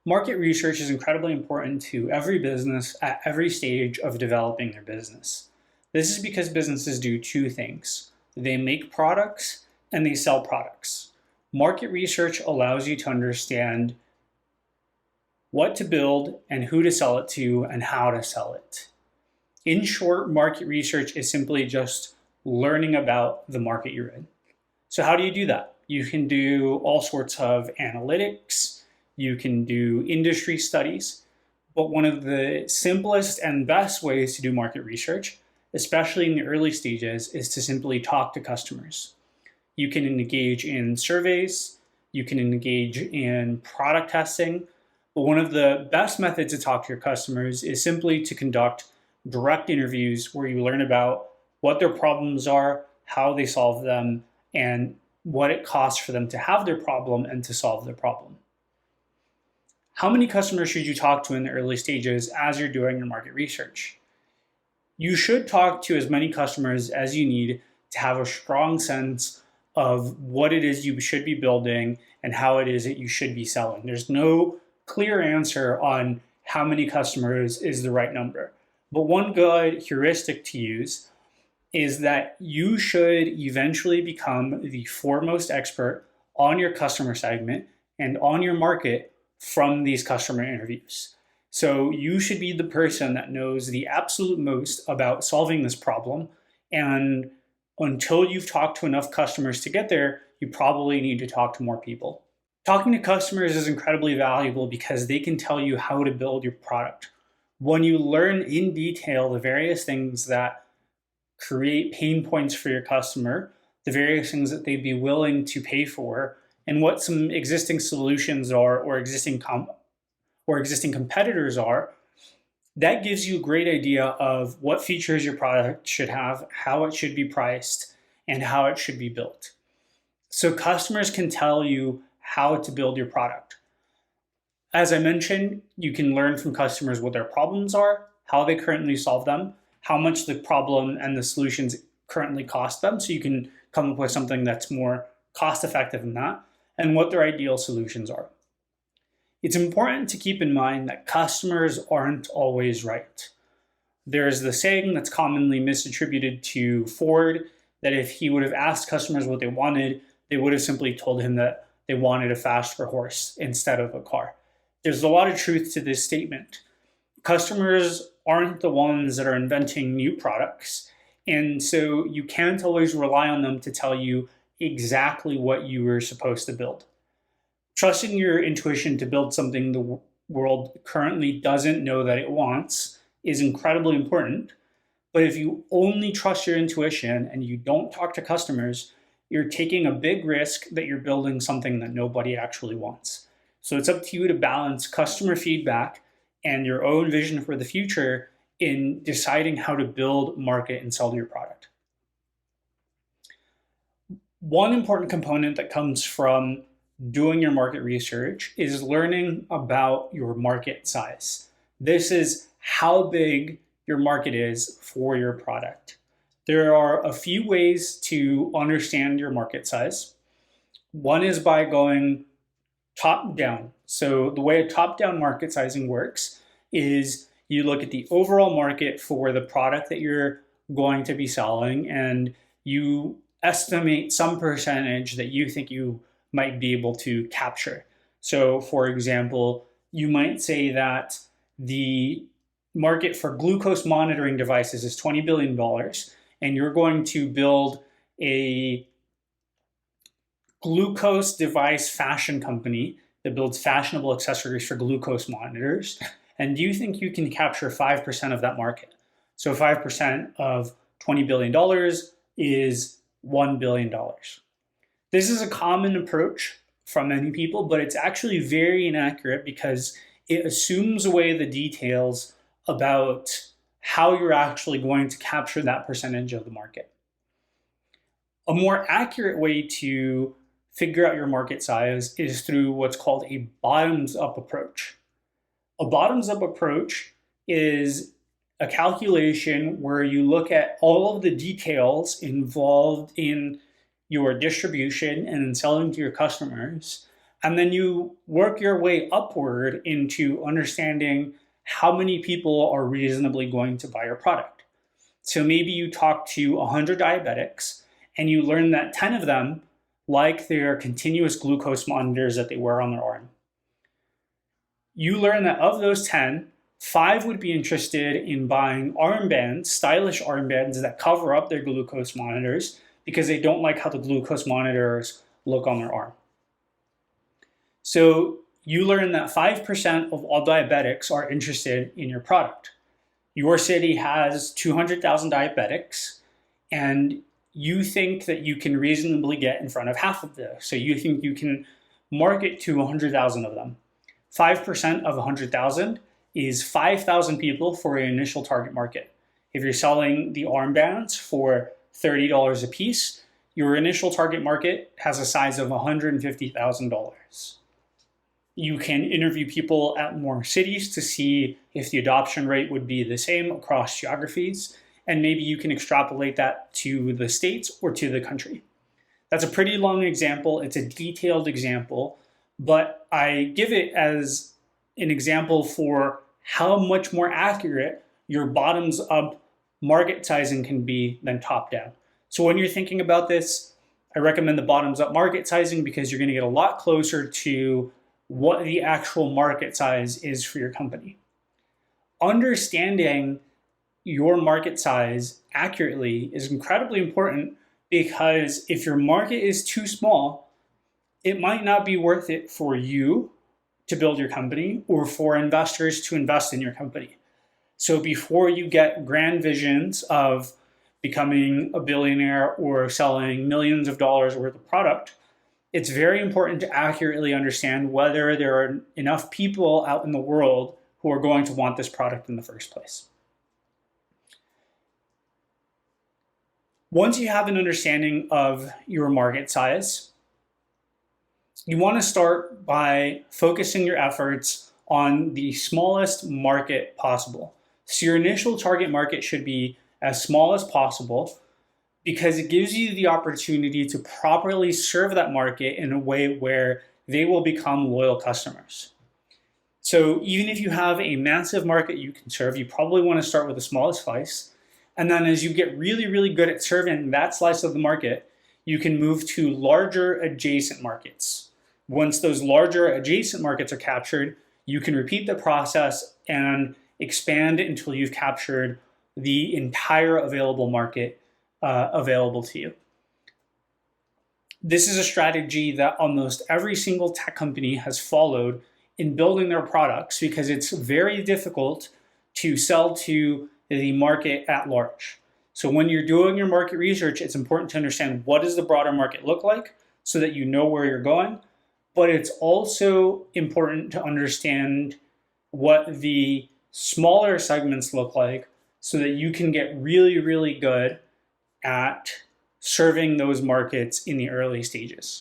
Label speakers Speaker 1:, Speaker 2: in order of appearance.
Speaker 1: Market research is incredibly important to every business at every stage of developing their business. This is because businesses do two things. They make products and they sell products. Market research allows you to understand what to build and who to sell it to and how to sell it. In short, market research is simply just learning about the market you're in. So how do you do that? You can do all sorts of analytics, you can do industry studies, but one of the simplest and best ways to do market research, especially in the early stages, is to simply talk to customers. You can engage in surveys, you can engage in product testing, but one of the best methods to talk to your customers is simply to conduct direct interviews where you learn about what their problems are, how they solve them, and what it costs for them to have their problem and to solve their problem. How many customers should you talk to in the early stages as you're doing your market research? You should talk to as many customers as you need to have a strong sense of what it is you should be building and how it is that you should be selling. There's no clear answer on how many customers is the right number. But one good heuristic to use is that you should eventually become the foremost expert on your customer segment and on your market from these customer interviews. So you should be the person that knows the absolute most about solving this problem. And until you've talked to enough customers to get there, you probably need to talk to more people. Talking to customers is incredibly valuable because they can tell you how to build your product. When you learn in detail the various things that create pain points for your customer, the various things that they'd be willing to pay for, and what some existing solutions are or existing competitors are, that gives you a great idea of what features your product should have, how it should be priced, and how it should be built. So customers can tell you how to build your product. As I mentioned, you can learn from customers what their problems are, how they currently solve them, how much the problem and the solutions currently cost them, so you can come up with something that's more cost effective than that, and what their ideal solutions are. It's important to keep in mind that customers aren't always right. There's the saying that's commonly misattributed to Ford that if he would have asked customers what they wanted, they would have simply told him that they wanted a faster horse instead of a car. There's a lot of truth to this statement. Customers aren't the ones that are inventing new products, and so you can't always rely on them to tell you exactly what you were supposed to build. Trusting your intuition to build something the world currently doesn't know that it wants is incredibly important. But if you only trust your intuition and you don't talk to customers, you're taking a big risk that you're building something that nobody actually wants. So it's up to you to balance customer feedback and your own vision for the future in deciding how to build, market, and sell your product. One important component that comes from doing your market research is learning about your market size. This is how big your market is for your product. There are a few ways to understand your market size. One is by going top down. So the way a top down market sizing works is you look at the overall market for the product that you're going to be selling and you estimate some percentage that you think you might be able to capture. So for example, you might say that the market for glucose monitoring devices is $20 billion and you're going to build a glucose device fashion company that builds fashionable accessories for glucose monitors. And do you think you can capture 5% of that market? So 5% of $20 billion is $1 billion. This is a common approach from many people, but it's actually very inaccurate because it assumes away the details about how you're actually going to capture that percentage of the market. A more accurate way to figure out your market size is through what's called a bottoms-up approach. A bottoms-up approach is a calculation where you look at all of the details involved in your distribution and in selling to your customers, And then you work your way upward into understanding how many people are reasonably going to buy your product. So maybe you talk to 100 diabetics and you learn that 10 of them like their continuous glucose monitors that they wear on their arm. You learn that of those 10, 5 would be interested in buying armbands, stylish armbands that cover up their glucose monitors because they don't like how the glucose monitors look on their arm. So you learn that 5% of all diabetics are interested in your product. Your city has 200,000 diabetics, and you think that you can reasonably get in front of half of those. So you think you can market to 100,000 of them. 5% of 100,000 is 5,000 people for your initial target market. If you're selling the armbands for $30 a piece, your initial target market has a size of $150,000. You can interview people at more cities to see if the adoption rate would be the same across geographies, and maybe you can extrapolate that to the states or to the country. That's a pretty long example. It's a detailed example, but I give it as an example for how much more accurate your bottoms up market sizing can be than top down. So when you're thinking about this, I recommend the bottoms up market sizing because you're going to get a lot closer to what the actual market size is for your company. Understanding your market size accurately is incredibly important because if your market is too small, it might not be worth it for you to build your company or for investors to invest in your company. So before you get grand visions of becoming a billionaire or selling millions of dollars worth of product, it's very important to accurately understand whether there are enough people out in the world who are going to want this product in the first place. Once you have an understanding of your market size, you want to start by focusing your efforts on the smallest market possible. So your initial target market should be as small as possible because it gives you the opportunity to properly serve that market in a way where they will become loyal customers. So even if you have a massive market you can serve, you probably want to start with the smallest slice. And then as you get really, really good at serving that slice of the market, you can move to larger adjacent markets. Once those larger adjacent markets are captured, you can repeat the process and expand until you've captured the entire available market available to you. This is a strategy that almost every single tech company has followed in building their products because it's very difficult to sell to the market at large. So when you're doing your market research, it's important to understand what does the broader market look like so that you know where you're going. But it's also important to understand what the smaller segments look like so that you can get really, really good at serving those markets in the early stages.